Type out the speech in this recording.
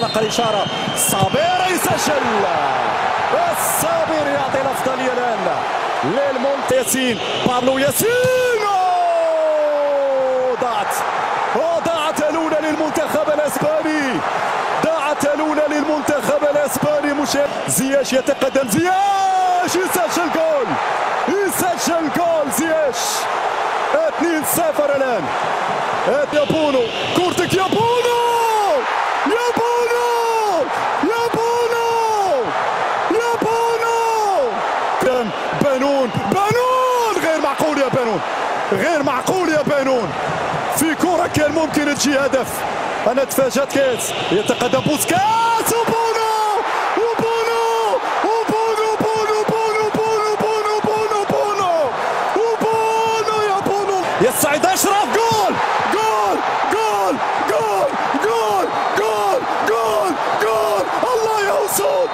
سرق الإشارة. صابر يسجل. الصابر يعطي الأفضلية الآن للمنتسين. بابلو ياسين ضاعت الأولى للمنتخب الأسباني. ضاعت الأولى للمنتخب الأسباني. زياش يتقدم. زياش يسجل جول. زياش 2-0 الآن. يا بونو كورتك يا بونو يا بونو يا بونو يا بونو. بانون غير معقول يا بانون. غير معقول يا بانون. في كرة كان ممكن تجي هدف. أنا تفاجأت. كاس يتقدم بوسكاس وبونو وبونو وبونو بونو بونو بونو بونو بونو بونو وبونو يا بونو. يا السعيد أشرف. جول جول جول جول جول جول جول جول. الله يا أسود.